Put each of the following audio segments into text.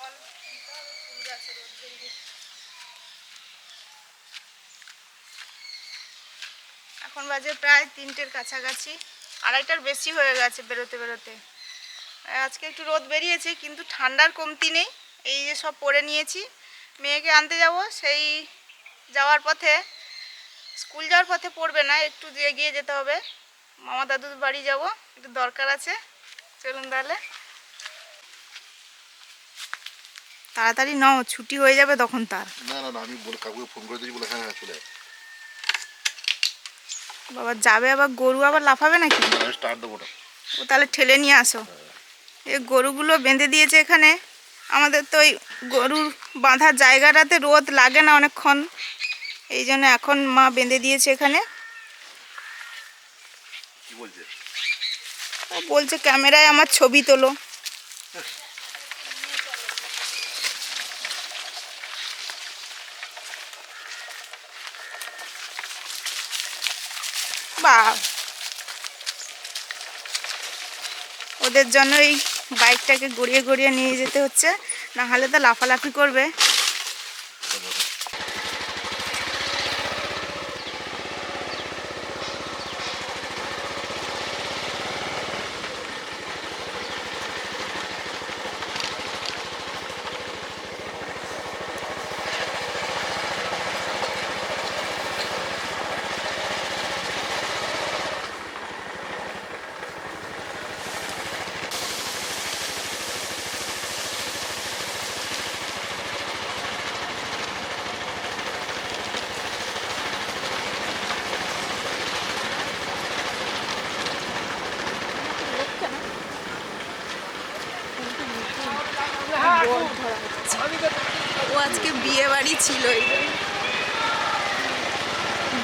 জল দিতে হবে ফুল গাছে রোদ জলদি। এখন বাজে প্রায় 3টের কাছাকাছি, 2:30টার বেশি হয়ে গেছে বেরোতে বেরোতে। আজকে একটু রোদ বেরিয়েছে কিন্তু ঠান্ডার কমতি নেই। এই যে সব পরে নিয়েছি, মেয়েকে আনতে যাব, সেই যাওয়ার পথে স্কুল যাওয়ার পথে পড়বে না, একটু এগিয়ে যেতে হবে, মামা দাদুর বাড়ি যাব, একটু দরকার আছে। চলুন তাহলে তাড়াতাড়ি নাও, ছুটি হয়ে যাবে তখন। তার না না না, আমি কাকুকে ফোন করে দিয়েছি বলে হ্যাঁ হ্যাঁ চলে বাবা যাবে, আবার গরু আবার লাফাবে নাকি? স্টার্ট দেবো না। ও তাহলে ঠেলে নিয়ে আসো। এই গরুগুলো বেঁধে দিয়েছে এখানে। আমাদের তো ওই গরুর বাঁধার জায়গাটাতে রোদ লাগে না অনেকক্ষণ, এই জন্য এখন মা বেঁধে দিয়েছে এখানে। কি বলছে? ও বলছে ক্যামেরায় আমার ছবি তোলো। বা ওদের জন্য এই বাইকটাকে গড়িয়ে গড়িয়ে নিয়ে যেতে হচ্ছে, না হলে তো লাফালাফি করবে। ও আজকে বিয়ে বাড়ি ছিল,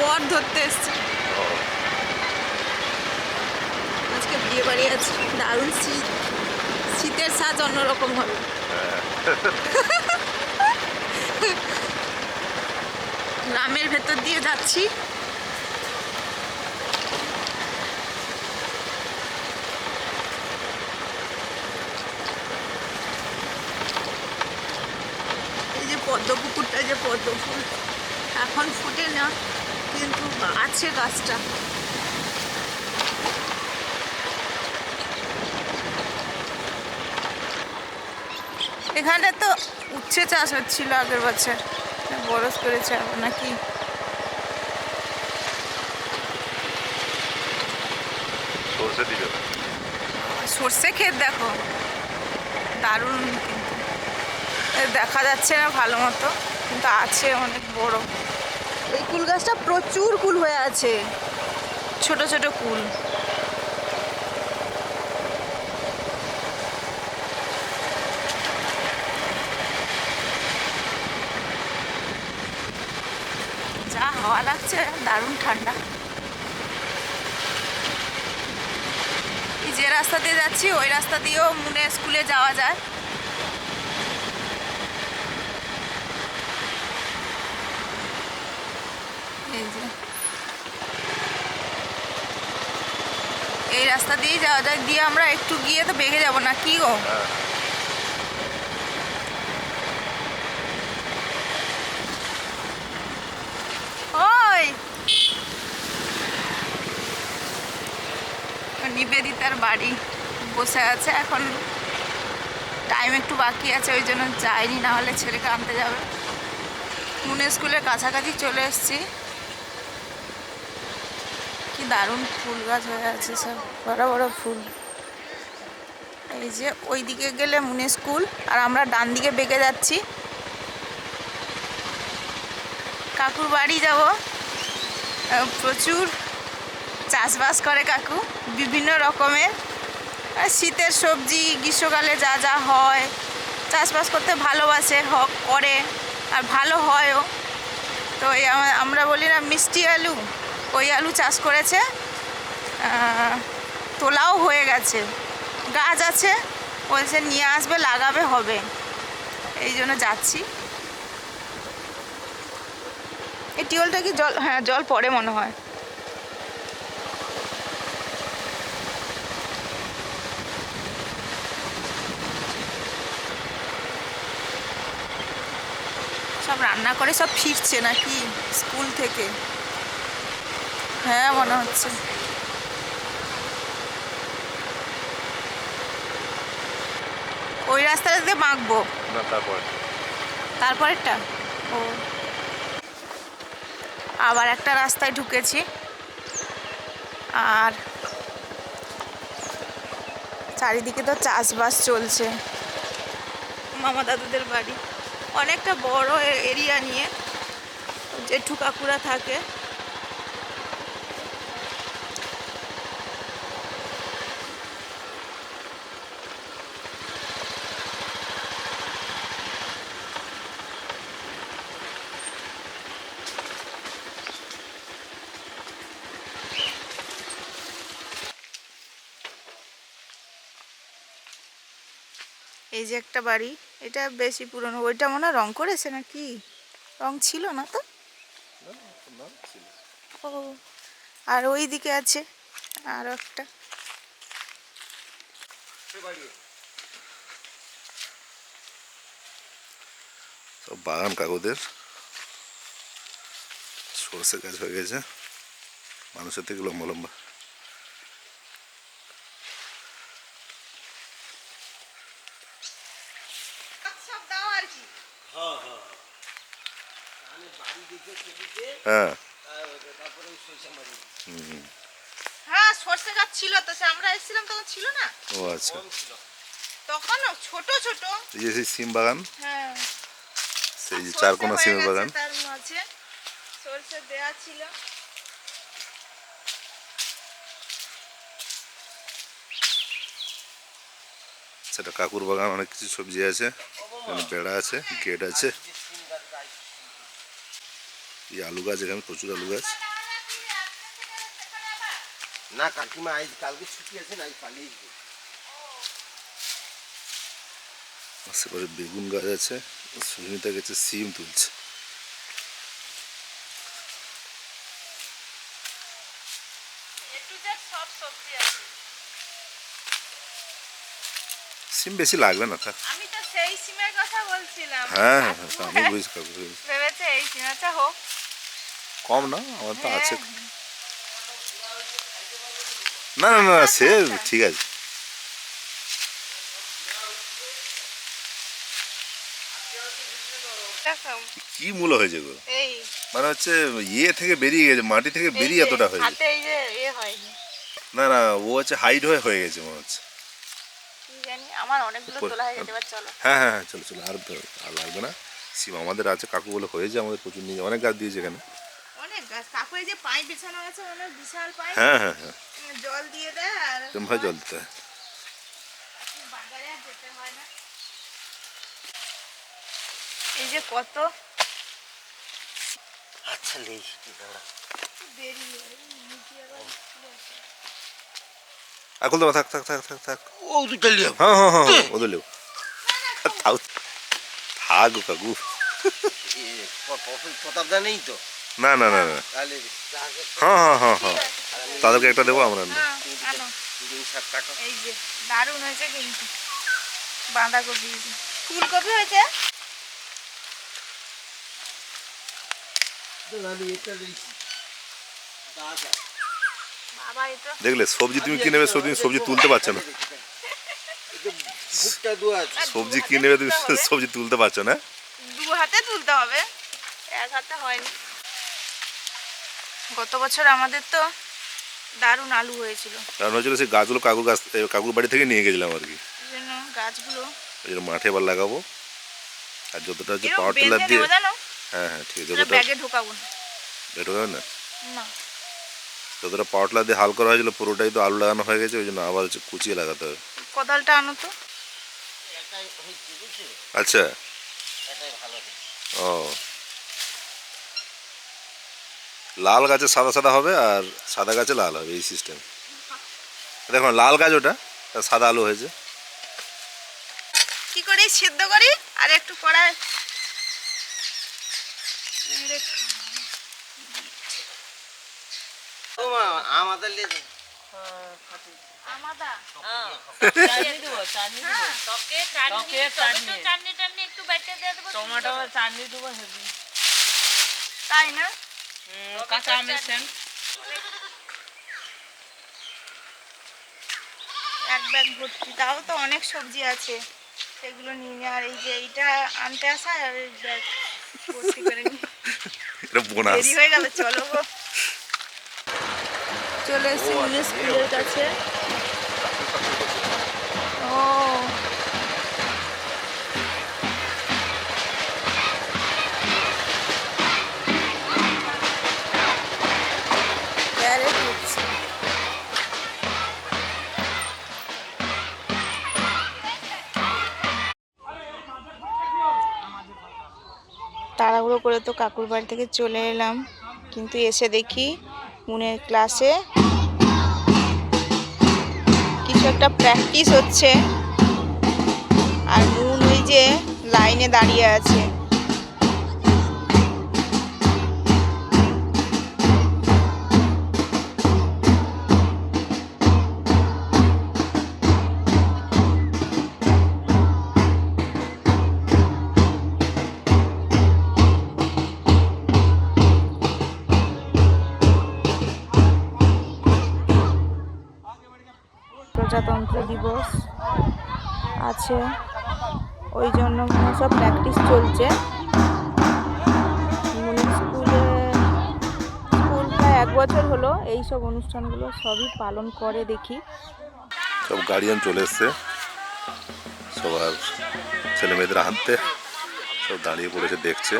বর ধরতে এসছে। আজকে বিয়ে বাড়ি আছে, দারুণ শীত, শীতের সাজ অন্যরকম হবে। গ্রামের ভেতর দিয়ে যাচ্ছি। এই যে পদ্ম পুকুরটা, যে পদ্ম ফুল এখন ফুটে না কিন্তু আছে গাছটা। এখানে তো উচ্ছে চাষ হচ্ছিল আগের বছর, বরস করেছে নাকি। সরষে দিবে, সর্ষে ক্ষেত দেখো, দারুণ, কিন্তু দেখা যাচ্ছে না ভালো মতো, কিন্তু আছে অনেক বড়। এই কুল গাছটা প্রচুর কুল হয়ে আছে, ছোট ছোট কুল। যা হাওয়া লাগছে, দারুণ ঠান্ডা। এই যে রাস্তা দিয়ে যাচ্ছি ওই রাস্তা দিয়েও মুনে স্কুলে যাওয়া যায়। এই যে এই রাস্তা দিয়েই যাওয়া যায়, দিয়ে আমরা একটু গিয়ে তো বেগে যাব না কি গো। ওই নিবেদিতার বাড়ি, বসে আছে এখন, টাইম একটু বাকি আছে ওই জন্য যাইনি, না হলে ছেলেকে আনতে যাবে। মুনে স্কুলের কাছাকাছি চলে এসেছি। কি দারুণ ফুল গাছ হয়ে আছে, সব বড় বড় ফুল। এই যে ওই দিকে গেলে মুনে স্কুল, আর আমরা ডান দিকে বেঁকে যাচ্ছি কাকুর বাড়ি যাব। প্রচুর চাষবাস করে কাকু, বিভিন্ন রকমের শীতের সবজি, গ্রীষ্মকালে যা যা হয় চাষবাস করতে ভালোবাসে, করে আর ভালো হয়ও। তো এই আমরা বলি না মিষ্টি আলু, ওই আলু চাষ করেছে, তোলাও হয়ে গেছে, গাছ আছে, বলছে নিয়ে আসবে, লাগাবে, হবে, এই জন্য যাচ্ছি। এই টিউবওয়েলটা কি জল, হ্যাঁ জল পড়ে মনে হয়। সব রান্না করে সব ফিরছে নাকি স্কুল থেকে? হ্যাঁ মনে হচ্ছে। ওই রাস্তাটা দিয়ে বাঁকবো? না তারপর তারপরেরটা? ও, আবার একটা রাস্তায় ঢুকেছি। আর চারিদিকে তো চাষবাস চলছে। মামা দাদুদের বাড়ি অনেকটা বড় এরিয়া নিয়ে, জেঠু কাকুরা থাকে। এই যে একটা বাড়ি, এটা বেশি পুরনো। ওইটা মনে হয় রং করেছে নাকি? রং ছিল না তো। ও, আর ওই দিকে আছে আরো একটা। সব বাগান কাকুদের, সরষে গাছ হয়ে গেছে মানুষের থেকে লম্বা লম্বা। সব দাও আর কি। হ্যাঁ হ্যাঁ সর্ষে গাছ ছিল তো, সে আমরা এসেছিলাম তখন ছিল না। ও আচ্ছা, তখন ছোট ছোট। এই যে সেই সিম বাগান, হ্যাঁ, সেই যে সর্ষে চারকোনা হয়ে সিমের গেছে, বাগান। তার মাঝে সর্ষে দেয়া ছিল। সেটা কাকুর বাগান, অনেক কিছু সবজি আছে, এখানে বেড়া আছে, গেট আছে। এই আলু গাছ, এখানে প্রচুর আলু গাছ। না কাকিমা আজ কালকে ছুটি আছে না, আজ পালিয়ে যাবে। আশেপাশে বেগুন গাছ আছে, সুস্মিতা গেছে সিম তুলছে। এ টু জেড সব সবজি আছে। সিম বেশি লাগবে না, থাক। আমি তো সেই সিমের কথা বলছিলাম। হ্যাঁ হ্যাঁ হ্যাঁ, আমি বুঝি কাকু বুঝি। ভেবেছে এই সিমটা হোক। কম না, আমার তো আছে। হ্যাঁ। না না না, আচ্ছা, সে আচ্ছা। ঠিক আছে। দেখো, কি মূল্য হয়েছে গো? এই মানে হচ্ছে ইয়ে থেকে বেরিয়ে গেছে, মাটি থেকে এই বেরিয়ে যে এতটা হয়েছে। হাতে এই যে এ হয়নি। না না, ও হচ্ছে হাইট হয়ে গেছে মনে হচ্ছে। কি জানি, আমার অনেকগুলো উপর- তোলা হয়ে গেছে, এবার চলো। হ্যাঁ হ্যাঁ হ্যাঁ, চলো চলো, আর লাগবে না। সিম আমাদের আছে, কাকু বলে হয়েছে, আমাদের প্রচুর নিয়ে অনেক গাছ দিয়েছে এখানে। অনেক গাছ, কাকু এই যে পাইপ বিছানো আছে, অনেক বিশাল পাইপ। হ্যাঁ হ্যাঁ হ্যাঁ, জল দিয়ে দেয় আর এরকম ভাবে জল দিতে হয়। এখন বাজারে আর যেতে হয় না। এই যে কত আচ্ছা লেই দাঁড়া। দেরি হয়, নিচে আবার ফুলে আছে। আর খুলতে থাক থাক থাক থাক থাক। ও দুটো লিও। হ্যাঁ হ্যাঁ হ্যাঁ হ্যাঁ, ওদের লেও থাক থাক গো কাকু। প্রতাপদা নেই তো? না না না না, তাহলে হ্যাঁ হ্যাঁ হ্যাঁ হ্যাঁ, তাদেরকে একটা দেবো আমরা। হ্যাঁ, আনো। 2-7 টাকা। এই যে দারুণ হয়েছে কিন্তু, বাঁধাকপি, ফুলকপি হয়েছে। বাবা এই তো দেখলে সবজি তুমি কি নেবে, সবজি সবজি তুলতে পারছো না। ভুট্টা দোয়া আছে। সবজি কি নেবে তুমি, সবজি তুলতে পারছো না। দু হাতে তুলতে হবে, এক হাতে হয়নি। গত বছর আমাদের তো দারুণ আলু হয়েছিল, কারণ হচ্ছিল সেই গাছগুলো কাকুর বাড়ি থেকে নিয়ে গেছিলাম আর কি। এই জন্য গাছগুলো ওই জন্য মাঠে এবার লাগাবো। আর যতটা হচ্ছে এরকম পাওয়ার টিলার বেঁধে দিয়ে, নেবো জানো, হ্যাঁ হ্যাঁ ঠিক আছে, তাহলে যতটা ব্যাগে ঢোকাবো না। বের হবে না, না, যতটা পাওয়ার টিলার দিয়ে হাল করা হয়েছিল পুরোটাই তো আলু লাগানো হয়ে গেছে, ওই জন্য আবার হচ্ছে কুচিয়ে লাগাতে হবে। কোদালটা আনো তো। এটাই হয়েছে বুঝছো? আচ্ছা, এটাই ভালো হয়েছে। ও লাল গাছে সাদা সাদা হবে আর সাদা গাছে লাল হবে, এই সিস্টেম। দেখুন লাল গাছ ওটা, তার সাদা আলু হয়েছে। কি করে সেদ্ধ করি আর একটু কড়াই ও মা আমাদের লে আমাদা চাটনি দেবো, চাটনি দেবো। টকে চাটনি, টকে তবে তো চাটনি। চাটনি টাটনি একটু টমেটো চাটনি দেবো হেবি তাই না? কাঁচা আমের সেন্ট এক ব্যাগ ভর্তি, তাও তো অনেক সবজি আছে, সেগুলো নিয়ে আর এই যে এইটা আনতে আসা আর এই ব্যাগ ভর্তি করে নিয়ে এটা বোনাস। দেরি হয়ে গেল, চলো গো। চলে এসেছি মিনি স্কুলের কাছে। ও প্যারেড হচ্ছে। তাড়াহুড়ো করে তো কাকুর বাড়ি থেকে চলে এলাম, কিন্তু এসে দেখি মুনের ক্লাসে কিছু একটা প্র্যাকটিস হচ্ছে, আর মুন ওই যে লাইনে দাঁড়িয়ে আছে। প্রজাতন্ত্র দিবস আছে, ওই জন্য মনে হয় সব প্র্যাকটিস চলছে। স্কুল প্রায় 1 বছর হলো এই সব অনুষ্ঠানগুলো সবই পালন করে দেখি। সব গার্ডিয়ান চলে এসছে, সবার ছেলে মেয়েদের আনতে সব দাঁড়িয়ে পড়েছে, দেখছে।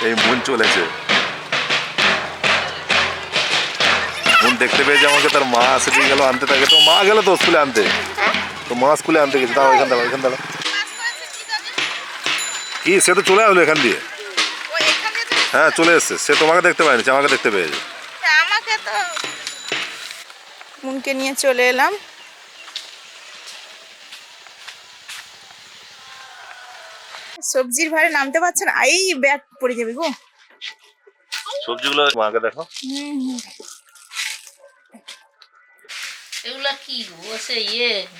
এই মন চলেছে, মন দেখতে পেয়েছে আমাকে, তার মা সেদিন গেল আনতে, তাকে তো মা গেল তো স্কুলে আনতে, তো মা স্কুলে আনতে গেছে। তাও এখান দাঁড়া, এখান দাঁড়া। কি সে তো চলে আসলো এখান দিয়ে, হ্যাঁ চলে এসছে, সে তোমাকে দেখতে পায়নি, সে আমাকে দেখতে পেয়েছে। আমাকে তো মুনকে নিয়ে চলে এলাম। সবজির ভারে নামতে পারছে না, এই ব্যাগ পড়ে যাবে গো। সবজিগুলো মাকে দেখো। এগুলা কি বসে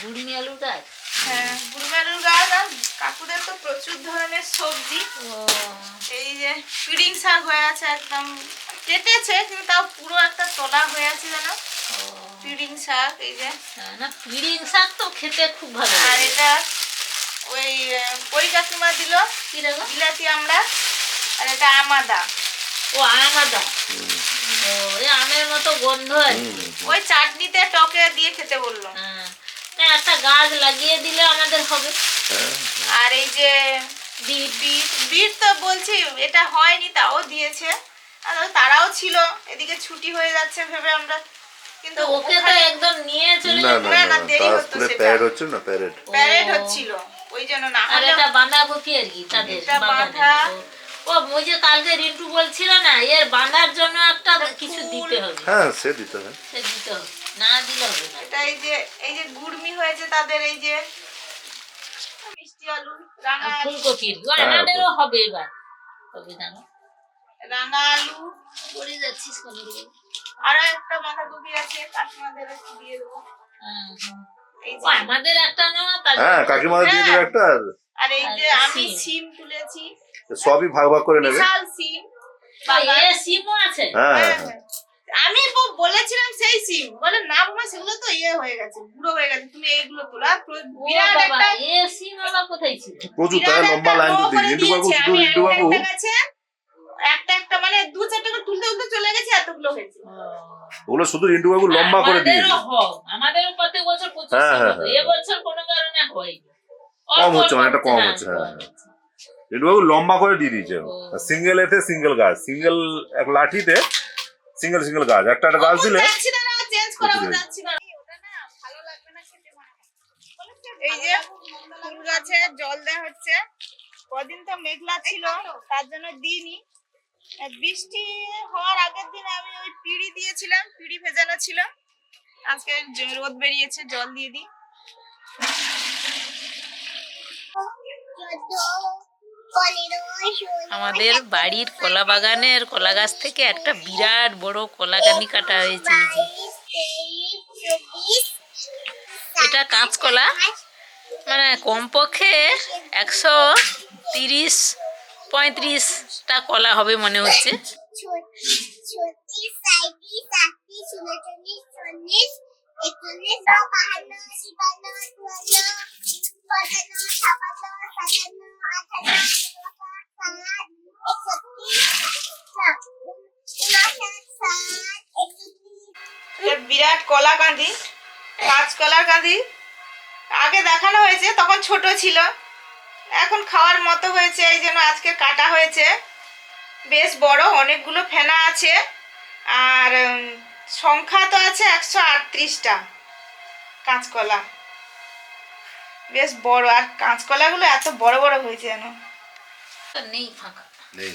গুড়মি আলু গাছ? হ্যাঁ, গুড়মি আলুর গাছ, আর কাকুদের তো প্রচুর ধরনের সবজি। এই যে পিড়িং শাক হয়ে আছে, একদম কেটেছে কিন্তু তাও পুরো একটা তলা হয়ে আছে জানো, পিড়িং শাক। এই যে না, পিড়িং শাক তো খেতে খুব ভালো আর লাগে। এটা ওই পরি কাকিমা দিল কি রে গো? বিলাতি আমড়া, আর এটা আমাদা। ও আমাদা, ও এই আমের মতো গন্ধ আর কি। ওই চাটনিতে টকে দিয়ে খেতে বললো। হ্যাঁ, না একটা গাছ লাগিয়ে দিলে আমাদের হবে। আর এই যে বিট তো বলছি এটা হয়নি, তাও দিয়েছে। আর তারাও ছিল, এদিকে ছুটি হয়ে যাচ্ছে ভেবে আমরা, কিন্তু তো ওকে তো একদম নিয়ে চলে না যেতে। না না, না, দেরি তার হতো স্কুলে সেটা। প্যারেড হচ্ছে না, প্যারেড প্যারেড হচ্ছিল, ওই জন্য না আর হলে এটা বাঁধাকপি আর কি তাদের এটা বাগানে। বাঁধা। ও ওই যে কালকে রিন্টু বলছিল না, এর বাঁধার জন্য একটা কিছু দিতে হবে, হ্যাঁ সে দিতে হবে। সে দিতে হবে, না দিলে হবে না। এটা এই যে গুড়মি হয়েছে তাদের, এই যে মিষ্টি আলু, রাঙা আর আলু, ফুলকপির আমাদেরও হবে এবার, হবে না? রাঙা আলু, পড়ে যাচ্ছিস কোন দিকে? আরো একটা বাঁধাকপি আছে, কাকিমাদের একটু দিয়ে দেবো। এই ও যে আমাদের একটা না, তার হ্যাঁ কাকিমা দিয়ে দেবে একটা, আর এই যে আর আমি সিম। সিম তুলেছি, সবই ভাগ ভাগ করে নেবে। বিশাল সিম। এ সিমও আছে। হ্যাঁ হ্যাঁ হ্যাঁ, হ্যাঁ। আমি বলেছিলাম সেই সিম, বলে না বাবা সেগুলো তো হয়ে গেছে, বুড়ো হয়ে গেছে, তুমি এইগুলো তোলা। ও বিরাট বাবা, একটা এ সিম আবার কোথায় ছিল? প্রচুর, বিরাট তাই লম্বা একটা লাইন রো তো করে রিন্টু বাবু, দিয়েছে। শুধু আমি রিন্টু বাবু একটা গাছে একটা মানে 2-4 করে তুলতে চলে গেছে, এতগুলো হয়েছে। ওগুলো শুধু রিন্টু বাবু লম্বা করে দিয়ে আমাদেরও হোক, আমাদেরও প্রত্যেক বছর 25 হ্যাঁ, হ্যাঁ, হতো। হ্যাঁ। এবছর কোনো কারণে হয়নি, কম হচ্ছে, অনেকটা কম হচ্ছে। হ্যাঁ রিন্টু বাবু লম্বা করে দিয়ে দিয়েছে, সিঙ্গেল এতে সিঙ্গেল গাছ, সিঙ্গেল এক লাঠিতে সিঙ্গেল সিঙ্গেল গাছ, একটা একটা গাছ দিলে যাচ্ছি না, চেঞ্জ করাবো, যাচ্ছি না। ওটা না ভালো লাগবে না খেতে, মনে হয়। এই যে ফুল গাছে জল দেওয়া হচ্ছে, কদিন তো মেঘলা ছিল তার জন্য দিইনি। বৃষ্টি হওয়ার আগের দিন আমি ওই পিড়ি দিয়েছিলাম, পিড়ি ভেজানো ছিল, আজকে রোদ বেরিয়েছে, জল দিয়ে দিই। আমাদের বাড়ির কলা বাগানের কলা গাছ থেকে একটা বিরাট বড় কলা কানি কাটা হয়েছে। এই যে এটা কাঁচকলা, মানে কমপক্ষে 130-35টা কলা হবে মনে হচ্ছে। এটা বিরাট কলা কাঁদি, কাঁচকলার কাঁদি। আগে দেখানো হয়েছে, তখন ছোট ছিল, এখন খাওয়ার মতো হয়েছে, এই জন্য আজকে কাটা হয়েছে। বেশ বড়, অনেকগুলো ফেনা আছে, আর সংখ্যা তো আছে 138টা কাঁচকলা। বেশ বড়, আর কাঁচকলাগুলো এত বড় বড় হয়েছে যেন। নেই ফাঁকা। নেই